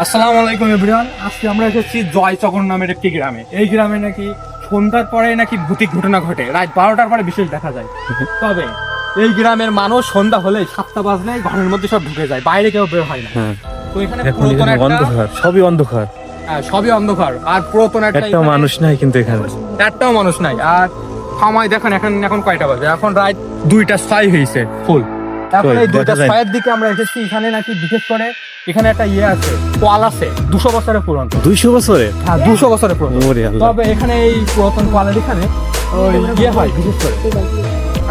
আসসালামু আলাইকুম এভরিওয়ান। আজকে আমরা এসেছি জয়চগর নামের একটি গ্রামে। এই গ্রামে নাকি সন্ধ্যার পরে নাকি ভৌতিক ঘটনা ঘটে, রাত 12টার পরে বিশেষ দেখা যায়। তবে এই গ্রামের মানুষ সন্ধ্যা হলে 7টা বাজলে ঘরের মধ্যে সব ঢুকে যায়, বাইরে কেউ বের হয় না। তো এখানে অন্ধকার, সবই অন্ধকার। সবই অন্ধকার আর পুরাতন একটা মানুষ নাই, কিন্তু এখানে একটাও মানুষ নাই। আর সময় দেখেন এখন কয়টা বাজে, এখন রাত 2:06 হয়েছে ফুল। তারপরে এই 2:06 দিকে আমরা এসেছি। এখানে নাকি বিশেষ করে এখানে একটা আছে, কল আছে 200 বছরের পুরনো। 200 বছরে? হ্যাঁ, 200 বছরের পুরনো। তবে এখানে এই পুরাতন কলের এখানে ওই হয় বিশেষ করে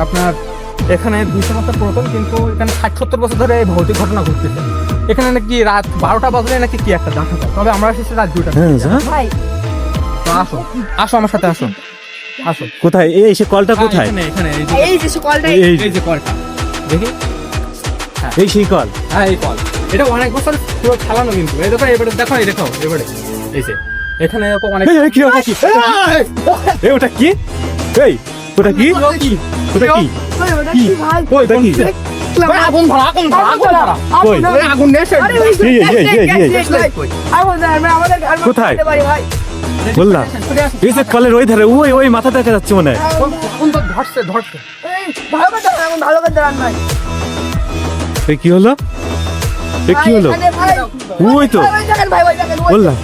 আপনার এখানে 200 বছর পুরাতন, কিন্তু এখানে 60-70 বছর ধরে ভৌতিক ঘটনা ঘটতেছে। এখানে নাকি রাত 12টা বাজলে নাকি কি একটা দেখা যায়। তবে আমরা এসেছি রাত 2টা। তো আসো আসো আমার সাথে আসো আসো। কোথায় এই সে কলটা? কোথায়? এখানে এই যে কলটা, এই যে কলটা দেখি। এই সেই কল? হ্যাঁ, এই কল। এটা অনেক বছর পুরো চালানো, কিন্তু এই দেখো এবারে দেখো, এই দেখো এবারে এই যে এখানে অনেক কি ওটা কি? এই ওটা কি? এই ওটা কি? ওটা কি? ওটা কি? আগুন ধরা, আগুন ধরা, আগুন ধরা, আগুন নেছে। কোথায় বললাম? এই যে কলের ওই ধারে, ওই ওই মাথা দেখা যাচ্ছে মনে হয়। আগুন তো ধরছে ধরছে। এই কি হলো? এই কি হলো? ওই তো বললাম।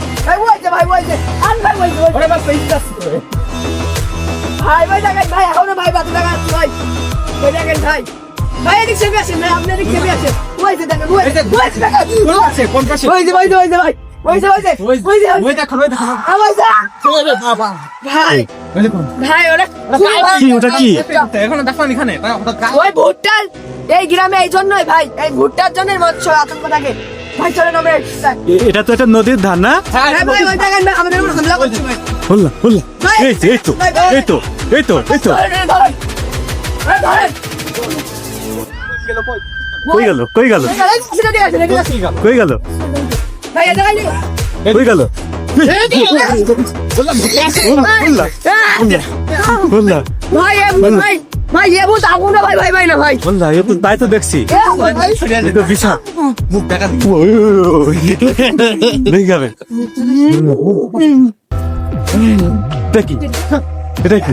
এই গ্রামে এই জন্যই ভাই, এই ভুট্টার জন্য আতঙ্ক থাকে ভাই। চলেন আমরা, এটা তো একটা নদীর ধার না? বললাম বললাম। এই তো এই তো এই তো এই তো এই তো কই গেল? কই গেল? কই গেল? কই গেল? বললাম তাই তো দেখছি। বিশাল মুখ দেখা যাবে। এটা কি? এটা কি?